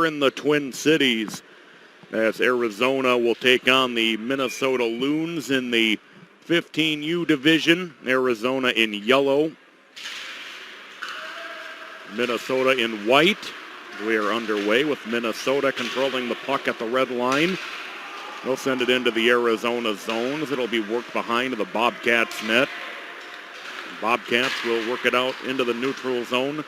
in the Twin Cities, as Arizona will take on the Minnesota Loons in the 15U division. Arizona in yellow, Minnesota in white. We are underway with Minnesota controlling the puck at the red line. They'll send it into the Arizona zones. It'll be worked behind the Bobcats net. Bobcats will work it out into the neutral zone.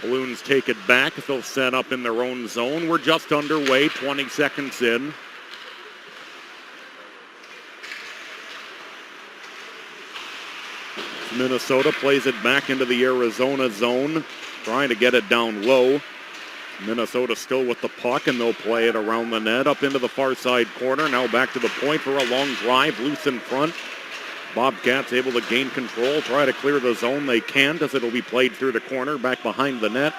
Loons take it back. They'll set up in their own zone. We're just underway, 20 seconds in. Minnesota plays it back into the Arizona zone, trying to get it down low. Minnesota still with the puck, and they'll play it around the net, up into the far side corner. Now back to the point for a long drive, loose in front. Bobcats able to gain control, try to clear the zone. They can't, as it'll be played through the corner, back behind the net,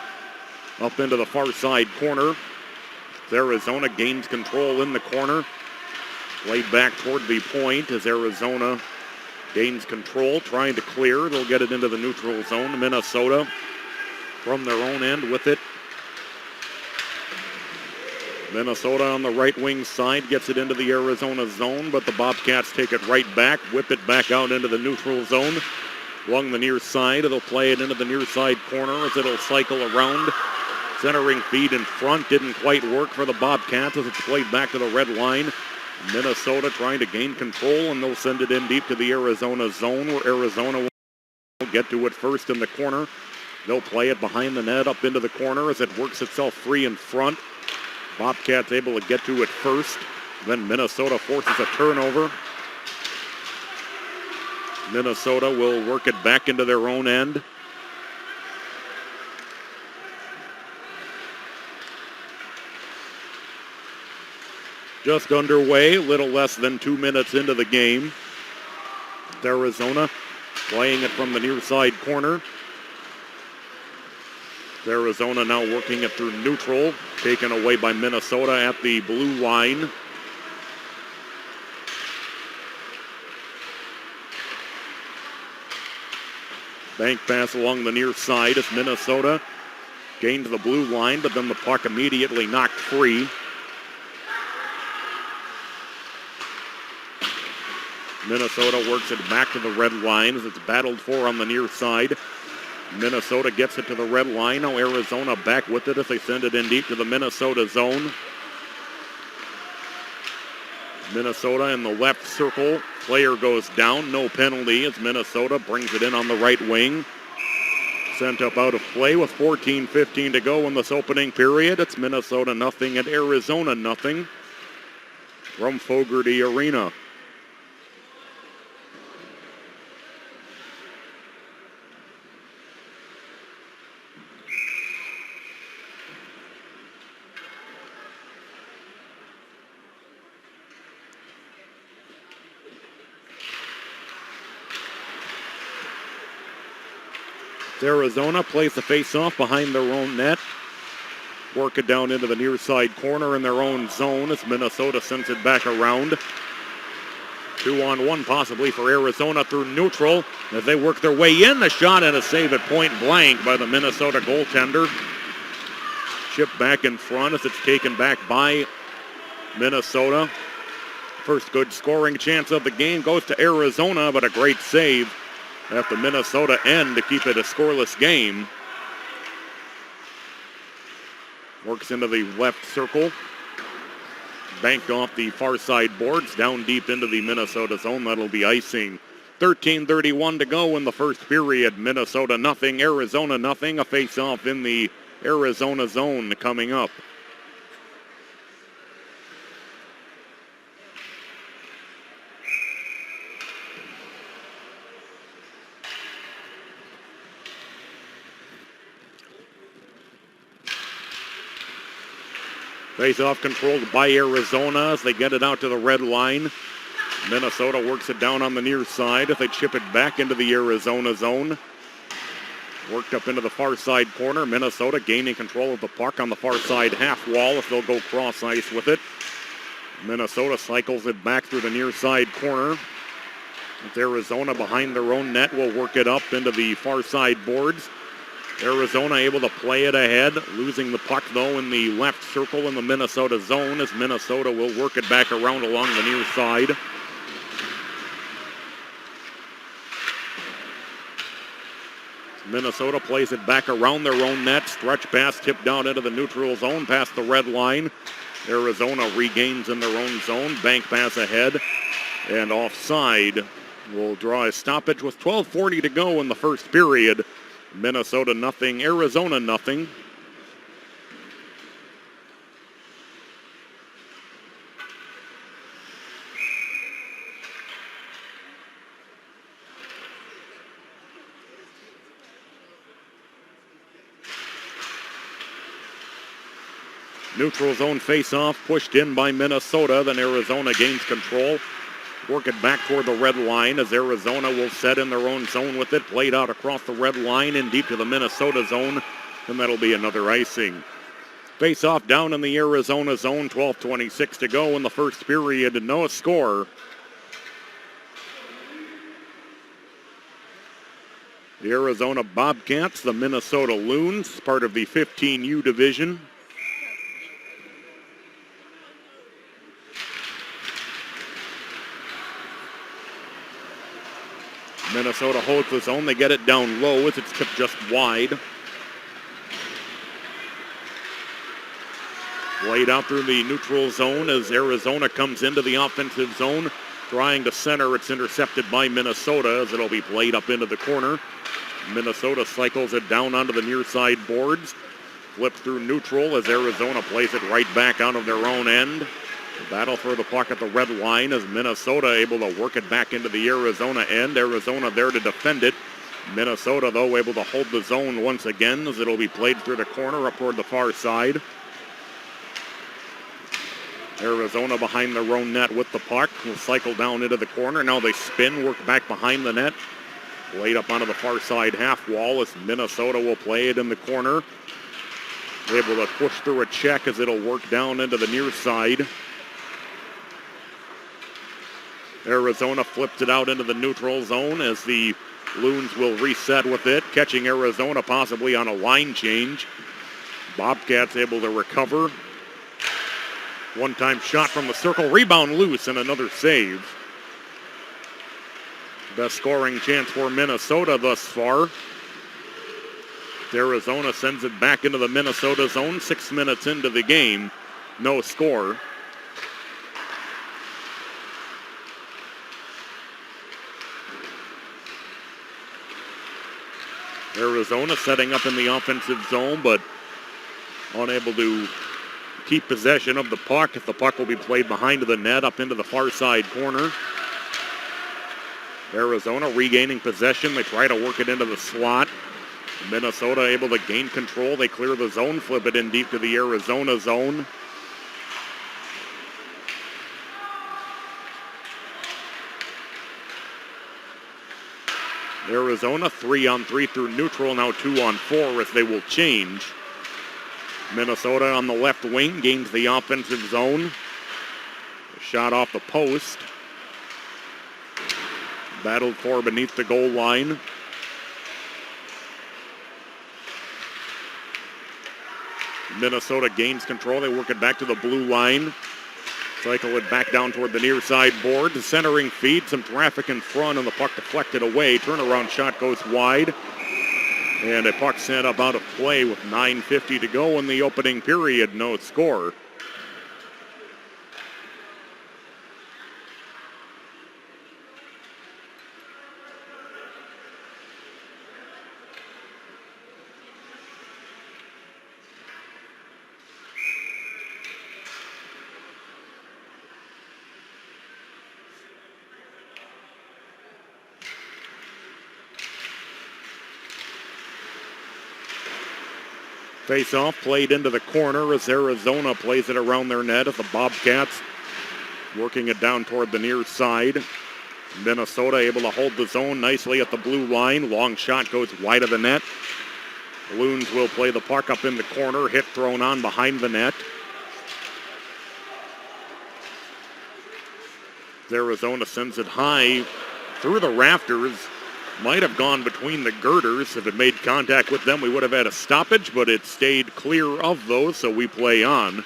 up into the far side corner. Arizona gains control in the corner. Played back toward the point as Arizona gains control, trying to clear. They'll get it into the neutral zone. Minnesota from their own end with it. Minnesota on the right wing side gets it into the Arizona zone, but the Bobcats take it right back, whip it back out into the neutral zone. Along the near side, they'll play it into the near side corner as it'll cycle around. Centering feed in front didn't quite work for the Bobcats as it's played back to the red line. Minnesota trying to gain control, and they'll send it in deep to the Arizona zone, where Arizona will get to it first in the corner. They'll play it behind the net up into the corner as it works itself free in front. Bobcats able to get to it first. Then Minnesota forces a turnover. Minnesota will work it back into their own end. Just underway, little less than 2 minutes into the game. Arizona playing it from the near side corner. Arizona now working it through neutral, taken away by Minnesota at the blue line. Bank pass along the near side as Minnesota gains the blue line, but then the puck immediately knocked free. Minnesota works it back to the red line as it's battled for on the near side. Minnesota gets it to the red line. Now Arizona back with it as they send it in deep to the Minnesota zone. Minnesota in the left circle. Player goes down. No penalty as Minnesota brings it in on the right wing. Sent up out of play with 14:15 to go in this opening period. It's Minnesota nothing and Arizona nothing from Fogarty Arena. Arizona plays the face-off behind their own net. Work it down into the near side corner in their own zone as Minnesota sends it back around. 2-on-1 possibly for Arizona through neutral as they work their way in. A shot and a save at point blank by the Minnesota goaltender. Chipped back in front as it's taken back by Minnesota. First good scoring chance of the game goes to Arizona, but a great save at the Minnesota end to keep it a scoreless game. Works into the left circle. Banked off the far side boards, down deep into the Minnesota zone. That'll be icing. 13:31 to go in the first period. Minnesota nothing, Arizona nothing. A face-off in the Arizona zone coming up. Face-off controlled by Arizona as they get it out to the red line. Minnesota works it down on the near side as they chip it back into the Arizona zone. Worked up into the far side corner. Minnesota gaining control of the puck on the far side half wall if they'll go cross ice with it. Minnesota cycles it back through the near side corner. It's Arizona behind their own net will work it up into the far side boards. Arizona able to play it ahead, losing the puck, though, in the left circle in the Minnesota zone as Minnesota will work it back around along the near side. Minnesota plays it back around their own net. Stretch pass tipped down into the neutral zone past the red line. Arizona regains in their own zone. Bank pass ahead. And offside will draw a stoppage with 12:40 to go in the first period. Minnesota nothing, Arizona nothing. Neutral zone face-off pushed in by Minnesota. Then Arizona gains control. Work it back toward the red line as Arizona will set in their own zone with it. Played out across the red line and deep to the Minnesota zone. And that'll be another icing. Face-off down in the Arizona zone. 12:26 to go in the first period. No score. The Arizona Bobcats, the Minnesota Loons, part of the 15U division. Minnesota holds the zone. They get it down low as it's tipped just wide. Played out through the neutral zone as Arizona comes into the offensive zone. Trying to center. It's intercepted by Minnesota as it'll be played up into the corner. Minnesota cycles it down onto the near side boards. Flips through neutral as Arizona plays it right back out of their own end. Battle for the puck at the red line as Minnesota able to work it back into the Arizona end. Arizona there to defend it. Minnesota, though, able to hold the zone once again as it'll be played through the corner up toward the far side. Arizona behind their own net with the puck. Will cycle down into the corner. Now they spin, work back behind the net. Played up onto the far side half wall as Minnesota will play it in the corner. Able to push through a check as it'll work down into the near side. Arizona flips it out into the neutral zone as the Loons will reset with it, catching Arizona possibly on a line change. Bobcats able to recover. One-time shot from the circle, rebound loose, and another save. Best scoring chance for Minnesota thus far. Arizona sends it back into the Minnesota zone, 6 minutes into the game. No score. Arizona setting up in the offensive zone, but unable to keep possession of the puck. The puck will be played behind the net up into the far side corner. Arizona regaining possession. They try to work it into the slot. Minnesota able to gain control. They clear the zone, flip it in deep to the Arizona zone. Arizona 3-on-3 through neutral, now 2-on-4 as they will change. Minnesota on the left wing gains the offensive zone. A shot off the post. Battled for beneath the goal line. Minnesota gains control. They work it back to the blue line. Cycle it back down toward the near side board. The centering feed, some traffic in front, and the puck deflected away. Turnaround shot goes wide. And a puck sent up out of play with 9:50 to go in the opening period. No score. Face-off played into the corner as Arizona plays it around their net as the Bobcats working it down toward the near side. Minnesota able to hold the zone nicely at the blue line. Long shot goes wide of the net. Loons will play the puck up in the corner. Hit thrown on behind the net. Arizona sends it high through the rafters Might have gone between the girders. If it made contact with them, we would have had a stoppage, but it stayed clear of those, so we play on.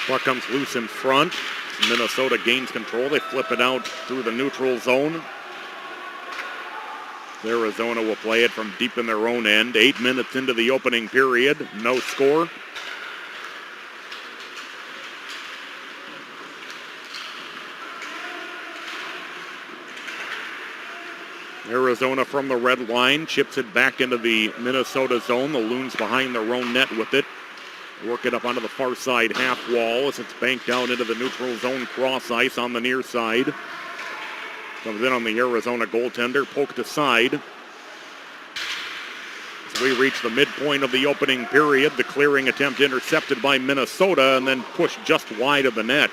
Puck comes loose in front. Minnesota gains control. They flip it out through the neutral zone. Arizona will play it from deep in their own end. 8 minutes into the opening period. No score. Arizona from the red line chips it back into the Minnesota zone. The Loons behind their own net with it. Work it up onto the far side half wall as it's banked down into the neutral zone cross ice on the near side. Comes in on the Arizona goaltender, poked aside. As we reach the midpoint of the opening period, the clearing attempt intercepted by Minnesota and then pushed just wide of the net.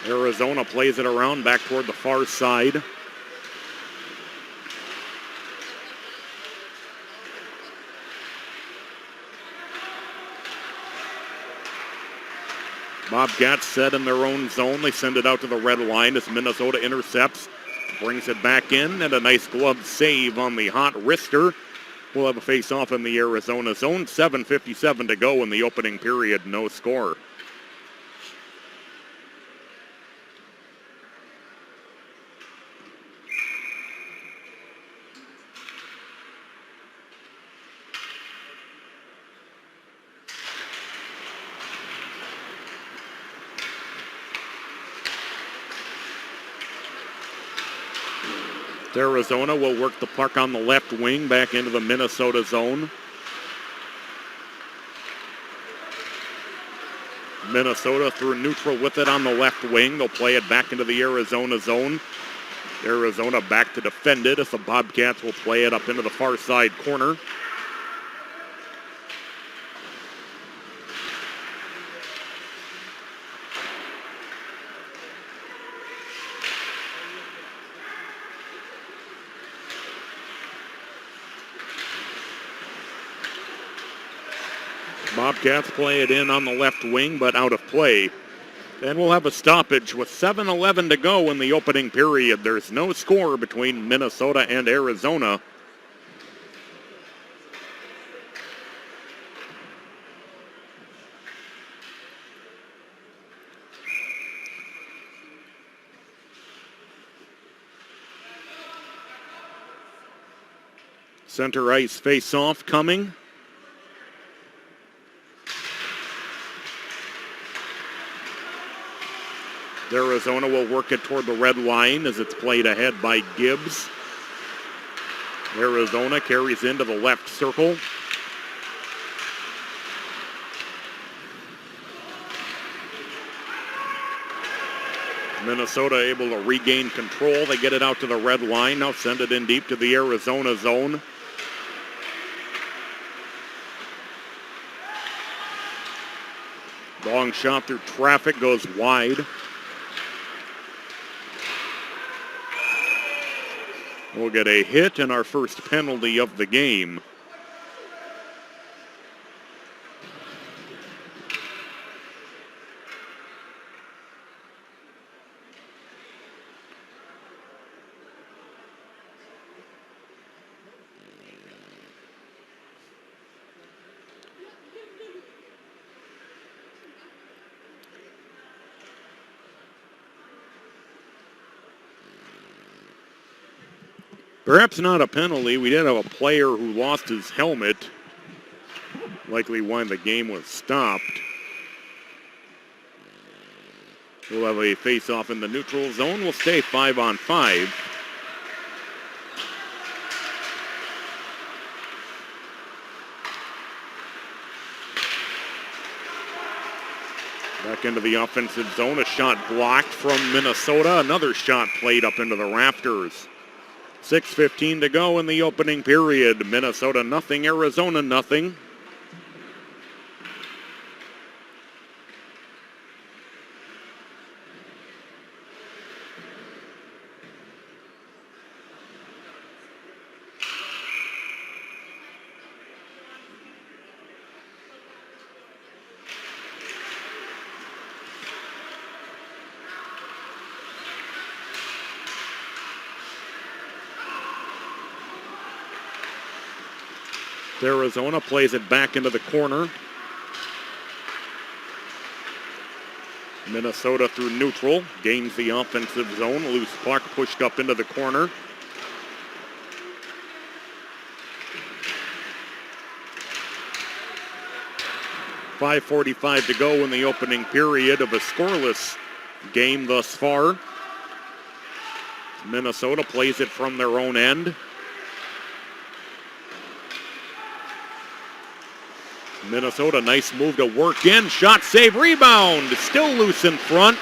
Arizona plays it around back toward the far side. Bobcats set in their own zone. They send it out to the red line as Minnesota intercepts. Brings it back in, and a nice glove save on the hot wrister. We'll have a face-off in the Arizona zone. 7:57 to go in the opening period. No score. Arizona will work the puck on the left wing back into the Minnesota zone. Minnesota through neutral with it on the left wing. They'll play it back into the Arizona zone. Arizona back to defend it as the Bobcats will play it up into the far side corner. Bobcats play it in on the left wing, but out of play. And we'll have a stoppage with 7:11 to go in the opening period. There's no score between Minnesota and Arizona. Center ice face-off coming. Arizona will work it toward the red line as it's played ahead by Gibbs. Arizona carries into the left circle. Minnesota able to regain control. They get it out to the red line. Now send it in deep to the Arizona zone. Long shot through traffic goes wide. We'll get a hit and our first penalty of the game. Perhaps not a penalty. We did have a player who lost his helmet. Likely why the game was stopped. We'll have a face-off in the neutral zone. We'll stay 5-on-5. Back into the offensive zone. A shot blocked from Minnesota. Another shot played up into the rafters. 6:15 to go in the opening period. Minnesota nothing, Arizona nothing. Arizona plays it back into the corner. Minnesota through neutral, gains the offensive zone. Loose puck pushed up into the corner. .5:45 to go in the opening period of a scoreless game thus far. Minnesota plays it from their own end. Minnesota, nice move to work in. Shot, save, rebound. Still loose in front.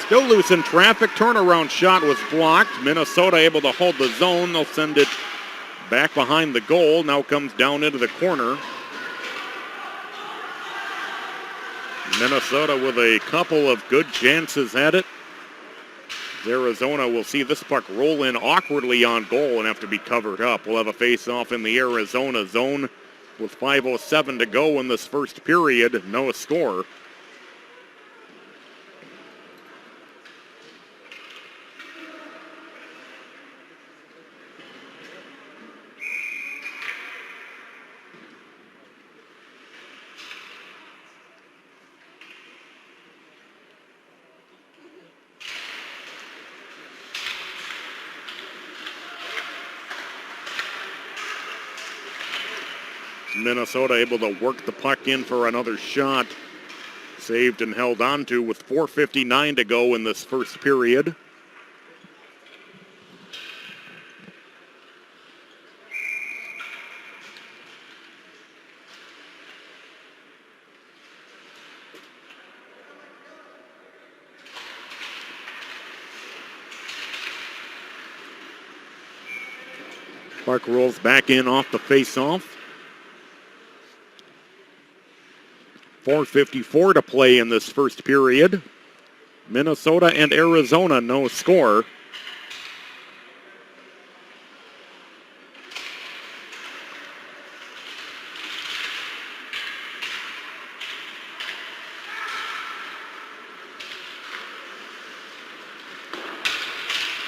Still loose in traffic. Turnaround shot was blocked. Minnesota able to hold the zone. They'll send it back behind the goal. Now comes down into the corner. Minnesota with a couple of good chances at it. Arizona will see this puck roll in awkwardly on goal and have to be covered up. We'll have a face-off in the Arizona zone with 5:07 to go in this first period. No score. Minnesota able to work the puck in for another shot. Saved and held on to with 4:59 to go in this first period. Puck rolls back in off the face-off. 4:54 to play in this first period. Minnesota and Arizona, no score.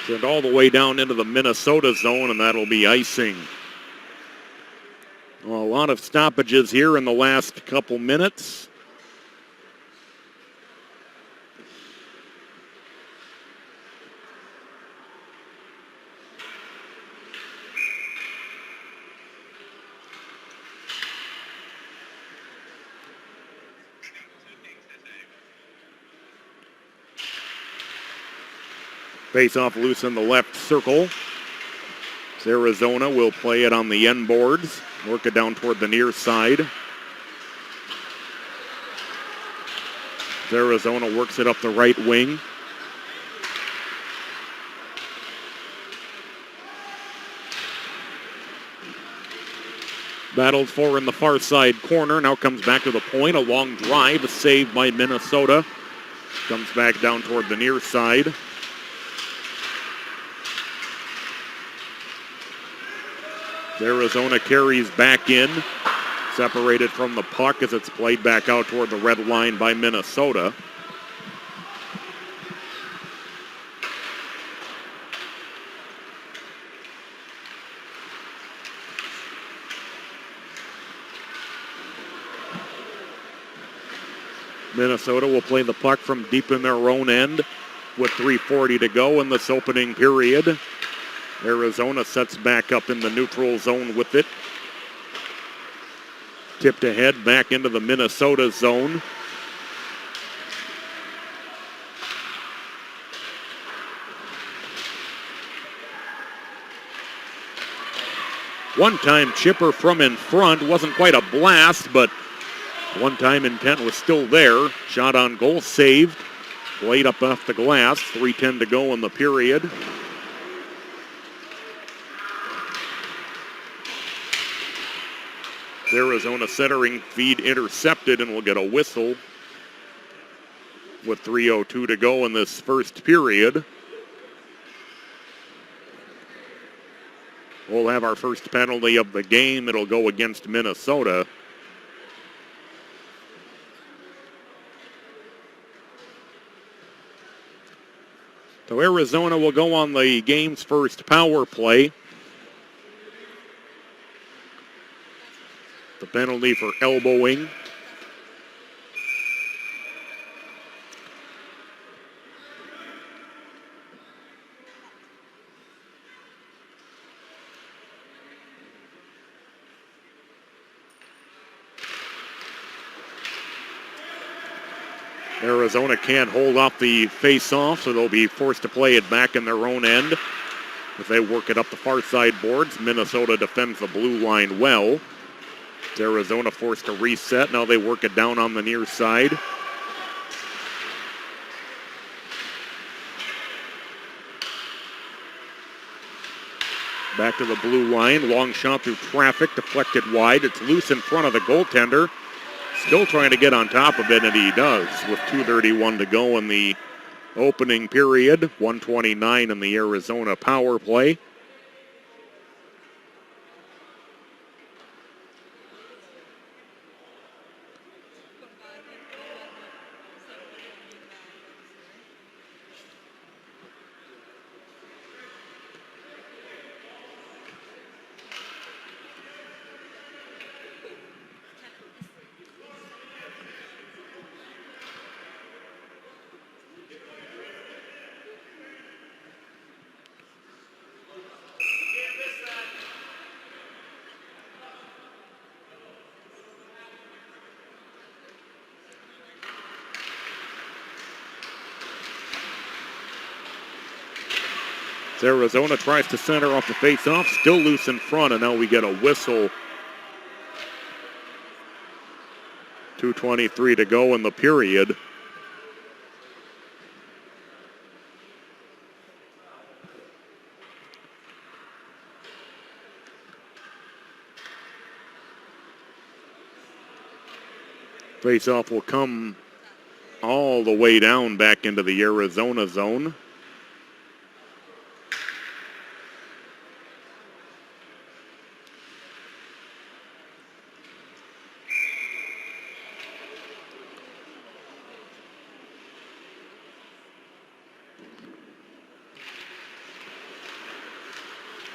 Sent all the way down into the Minnesota zone, and that'll be icing. A lot of stoppages here in the last couple minutes. Face-off loose in the left circle. Arizona will play it on the end boards. Work it down toward the near side. Arizona works it up the right wing. Battled for in the far side corner. Now comes back to the point. A long drive. A save by Minnesota. Comes back down toward the near side. Arizona carries back in, separated from the puck as it's played back out toward the red line by Minnesota. Minnesota will play the puck from deep in their own end with 3:40 to go in this opening period. Arizona sets back up in the neutral zone with it. Tipped ahead back into the Minnesota zone. One-time chipper from in front. Wasn't quite a blast, but one-time intent was still there. Shot on goal, saved. Played up off the glass. 3:10 to go in the period. Arizona centering feed intercepted, and we'll get a whistle with 3:02 to go in this first period. We'll have our first penalty of the game. It'll go against Minnesota. So Arizona will go on the game's first power play. penalty for elbowing. Arizona can't hold off the face-off, so they'll be forced to play it back in their own end. If they work it up the far side boards, Minnesota defends the blue line well. It's Arizona forced to reset. Now they work it down on the near side. Back to the blue line. Long shot through traffic, deflected wide. It's loose in front of the goaltender. Still trying to get on top of it, and he does with 2:31 to go in the opening period. 1:29 in the Arizona power play. Arizona tries to center off the face-off, still loose in front, and now we get a whistle. 2:23 to go in the period. Face-off will come all the way down back into the Arizona zone.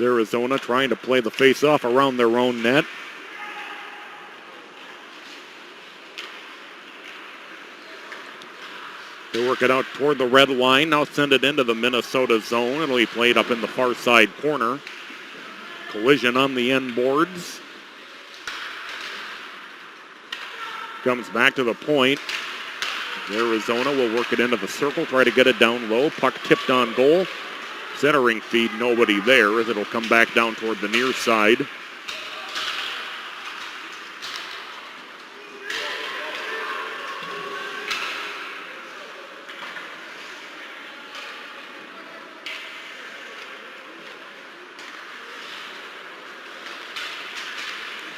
Arizona trying to play the face-off around their own net. They work it out toward the red line. Now send it into the Minnesota zone. It'll be played up in the far side corner. Collision on the end boards. Comes back to the point. Arizona will work it into the circle, try to get it down low. Puck tipped on goal. Centering feed, nobody there as it'll come back down toward the near side.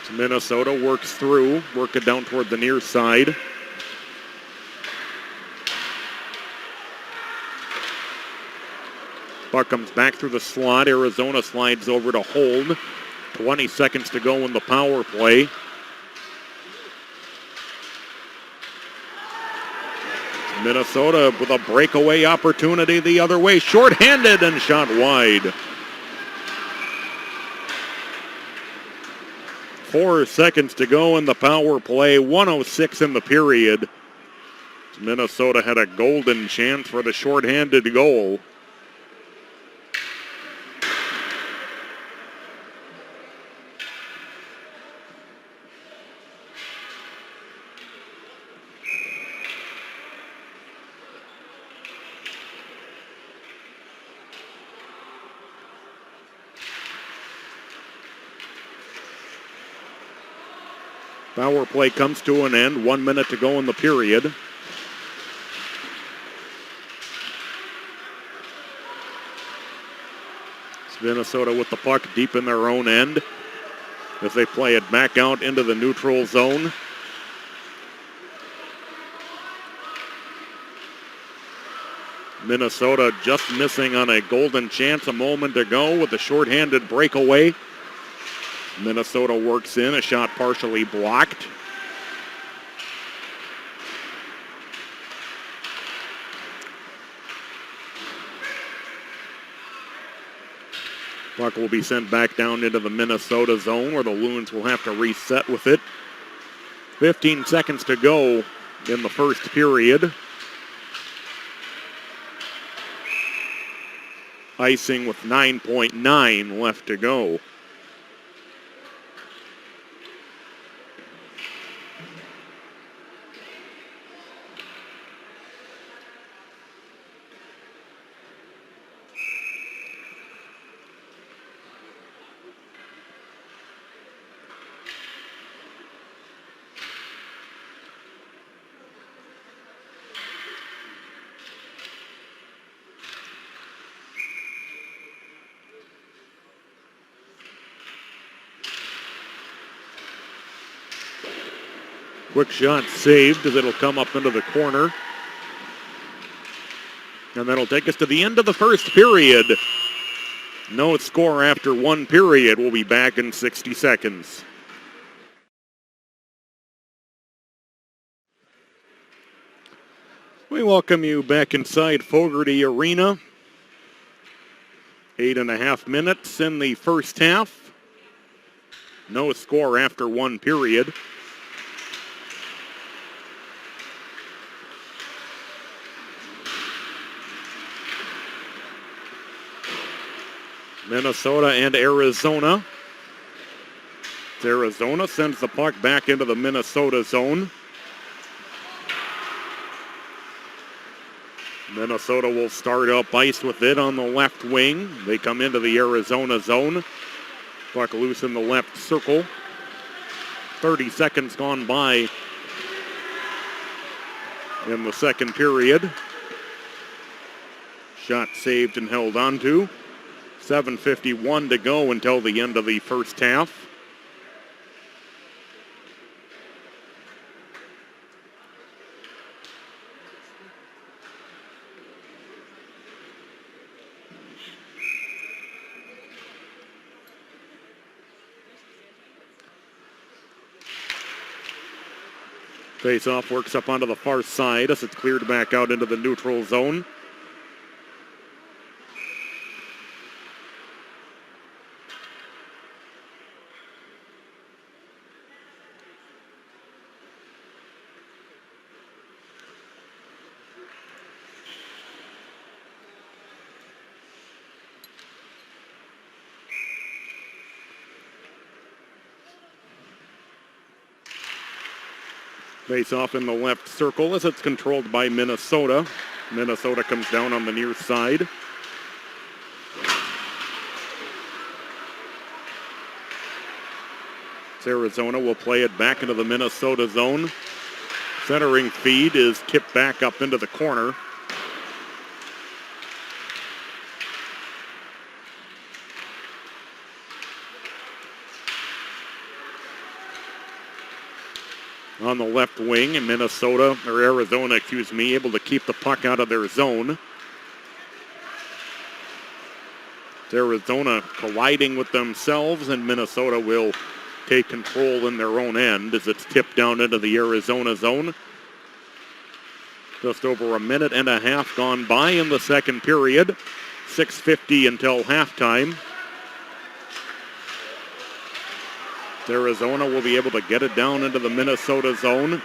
So Minnesota works through, work it down toward the near side. Puck comes back through the slot. Arizona slides over to hold. 20 seconds to go in the power play. Minnesota with a breakaway opportunity the other way. Short-handed and shot wide. 4 seconds to go in the power play. 1:06 in the period. Minnesota had a golden chance for the short-handed goal. Power play comes to an end. 1 minute to go in the period. It's Minnesota with the puck deep in their own end as they play it back out into the neutral zone. Minnesota just missing on a golden chance a moment ago with a shorthanded breakaway. Minnesota works in, a shot partially blocked. Puck will be sent back down into the Minnesota zone where the Loons will have to reset with it. 15 seconds to go in the first period. Icing with 9.9 left to go. Quick shot saved as it'll come up into the corner. And that'll take us to the end of the first period. No score after one period. We'll be back in 60 seconds. We welcome you back inside Fogarty Arena. 8.5 minutes in the first half. No score after one period. Minnesota and Arizona. Arizona sends the puck back into the Minnesota zone. Minnesota will start up ice with it on the left wing. They come into the Arizona zone. Puck loose in the left circle. 30 seconds gone by in the second period. Shot saved and held onto. 7:51 to go until the end of the first half. Face-off works up onto the far side as it's cleared back out into the neutral zone. Face-off in the left circle as it's controlled by Minnesota. Minnesota comes down on the near side. Arizona will play it back into the Minnesota zone. Centering feed is tipped back up into the corner. On the left wing, and Arizona, able to keep the puck out of their zone. Arizona colliding with themselves, and Minnesota will take control in their own end as it's tipped down into the Arizona zone. Just over a minute and a half gone by in the second period. 6:50 until halftime. Arizona will be able to get it down into the Minnesota zone.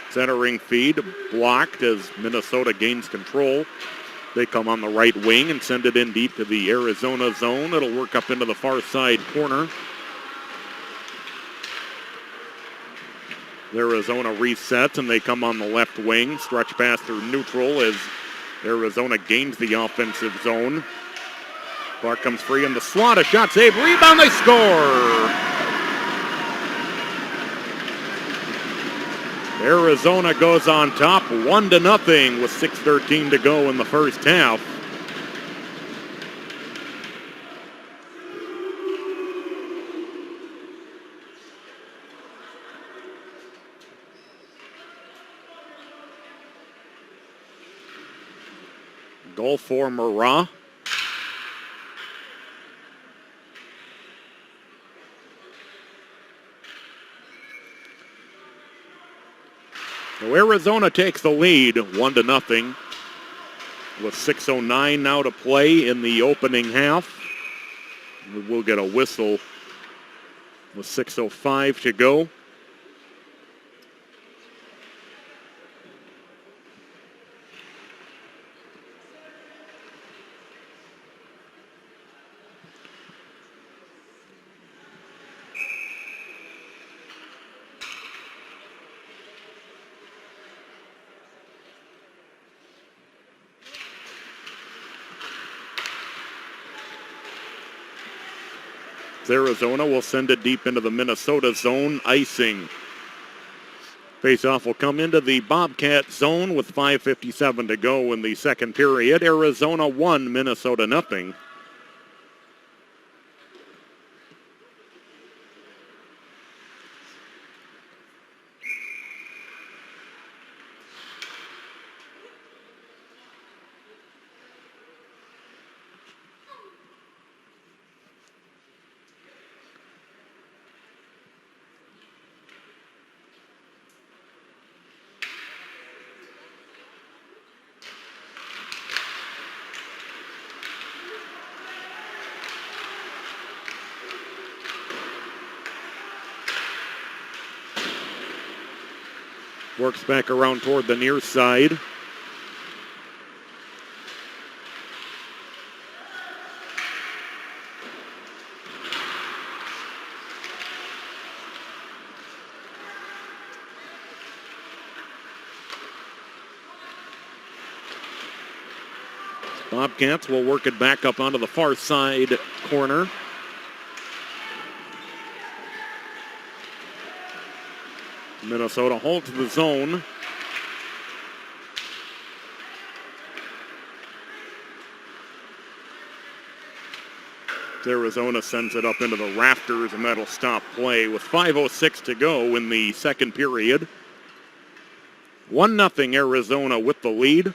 Centering feed blocked as Minnesota gains control. They come on the right wing and send it in deep to the Arizona zone. It'll work up into the far side corner. Arizona resets and they come on the left wing. Stretch pass through neutral as Arizona gains the offensive zone. Puck comes free in the slot. A shot save. Rebound. They score. Arizona goes on top 1-0 with 6:13 to go in the first half. Goal for Marat. So Arizona takes the lead 1-0 with 6:09 now to play in the opening half. We'll get a whistle with 6:05 to go. Arizona will send it deep into the Minnesota zone, icing. Faceoff will come into the Bobcat zone with 5:57 to go in the second period. Arizona 1, Minnesota nothing. Works back around toward the near side. Bobcats will work it back up onto the far side corner. Minnesota holds the zone. Arizona sends it up into the rafters, and that'll stop play with 5:06 to go in the second period. 1-0 Arizona with the lead.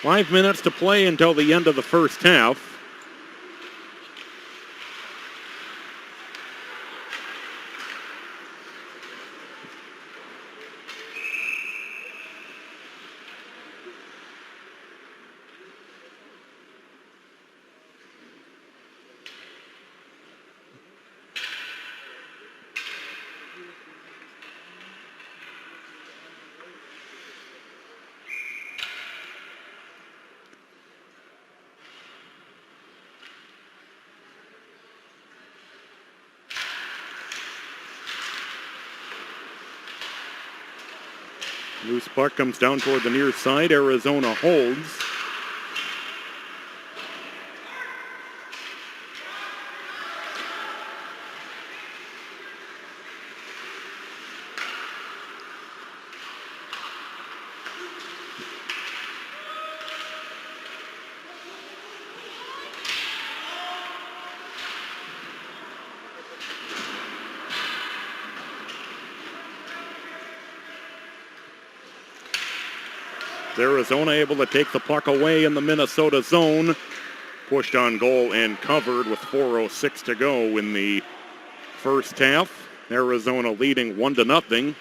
Five minutes to play until the end of the first half. Loose puck comes down toward the near side. Arizona holds. Arizona able to take the puck away in the Minnesota zone. Pushed on goal and covered with 4:06 to go in the first half. Arizona leading 1-0.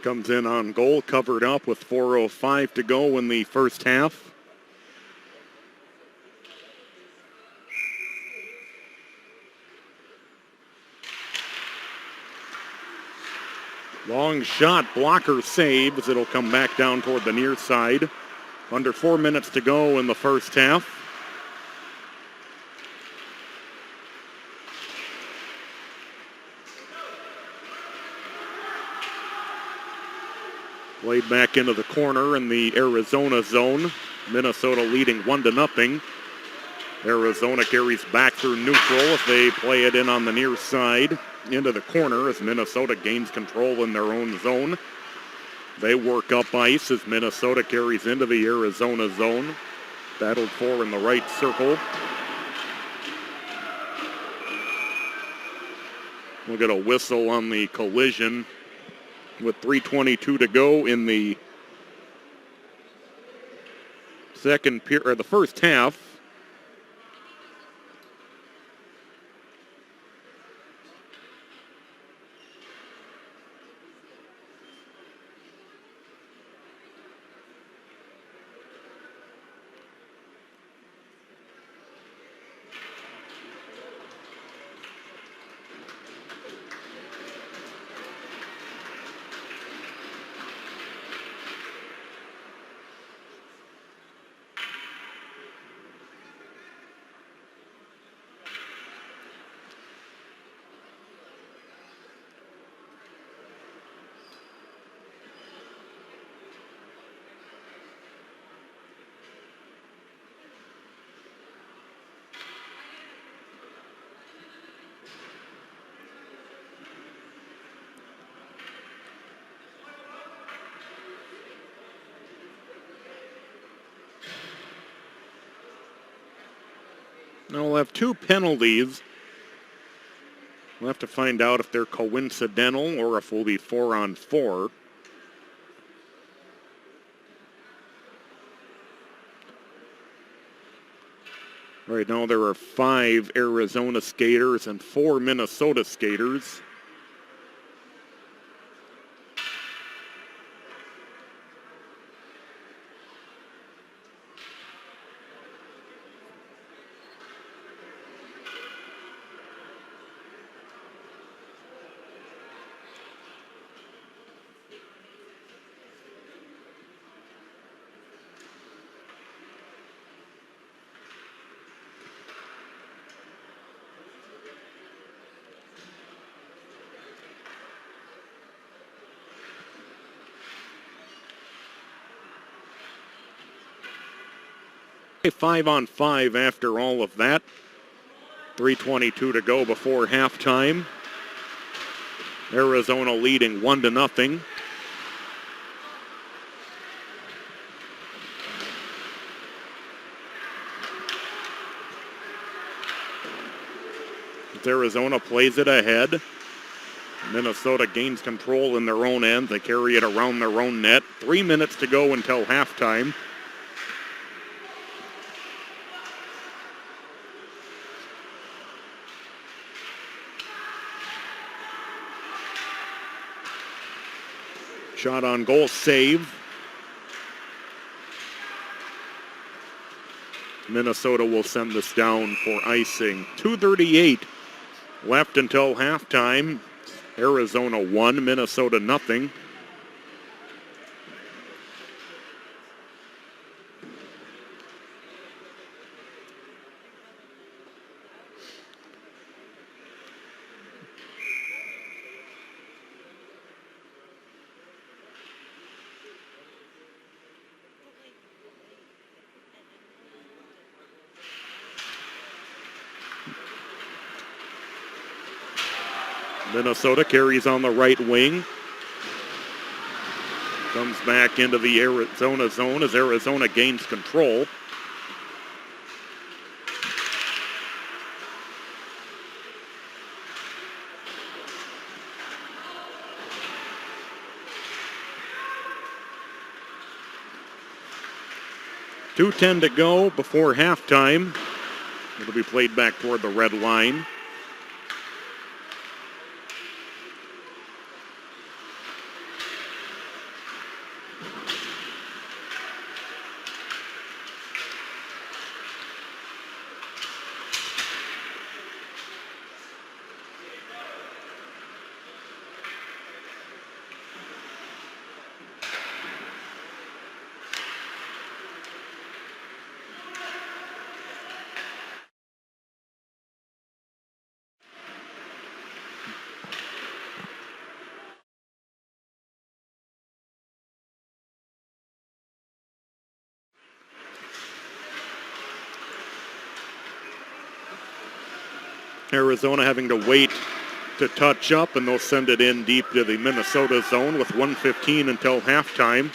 Comes in on goal, covered up with 4:05 to go in the first half. Long shot, blocker saves. It'll come back down toward the near side. Under 4 minutes to go in the first half. Played back into the corner in the Arizona zone. Minnesota leading 1-0. Arizona carries back through neutral as they play it in on the near side into the corner as Minnesota gains control in their own zone. They work up ice as Minnesota carries into the Arizona zone. Battled for in the right circle. We'll get a whistle on the collision with 3:22 to go in the the first half. Now we'll have two penalties. We'll have to find out if they're coincidental or if we'll be 4-on-4. Right now there are 5 Arizona skaters and 4 Minnesota skaters. A 5-on-5 after all of that. 3:22 to go before halftime. Arizona leading 1-0. Arizona plays it ahead. Minnesota gains control in their own end. They carry it around their own net. 3 minutes to go until halftime. Shot on goal, save. Minnesota will send this down for icing. 2:38 left until halftime. Arizona 1, Minnesota 0. Minnesota carries on the right wing. Comes back into the Arizona zone as Arizona gains control. .210 to go before halftime. It'll be played back toward the red line. Arizona having to wait to touch up, and they'll send it in deep to the Minnesota zone with 1:15 until halftime.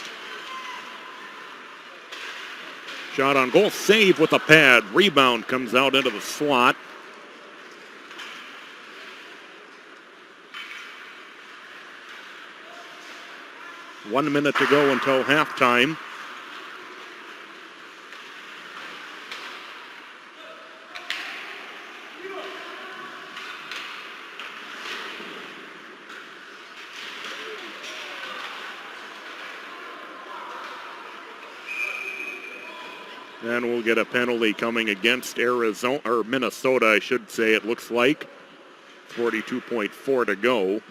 Shot on goal, save with a pad. Rebound comes out into the slot. One minute to go until halftime. And we'll get a penalty coming against Arizona, or Minnesota, I should say, it looks like. 42.4 to go.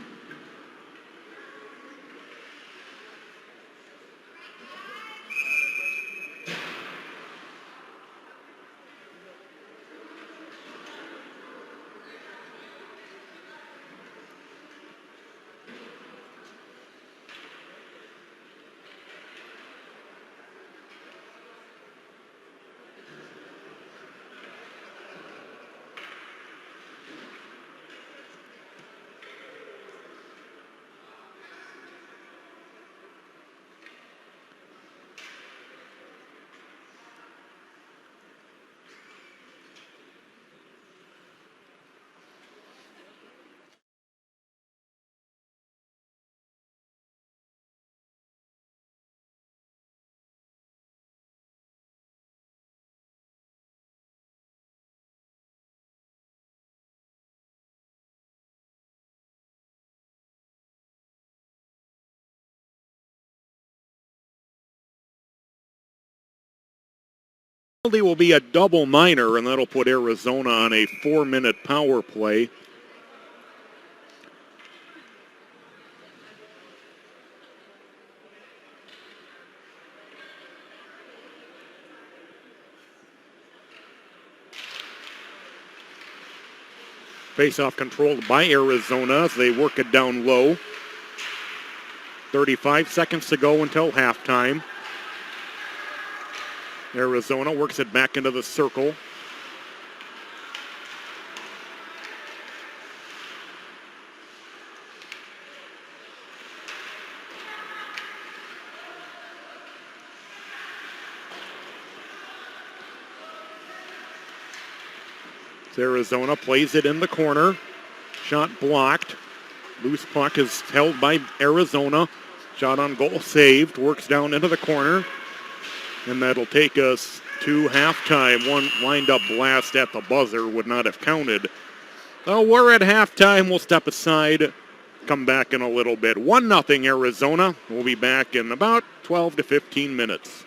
Penalty will be a double minor, and that'll put Arizona on a 4-minute power play. Face-off controlled by Arizona as they work it down low. 35 seconds to go until halftime. Arizona works it back into the circle. Arizona plays it in the corner. Shot blocked. Loose puck is held by Arizona. Shot on goal saved. Works down into the corner. And that'll take us to halftime. One wind-up blast at the buzzer would not have counted. So we're at halftime. We'll step aside, come back in a little bit. 1-0 Arizona. We'll be back in about 12 to 15 minutes.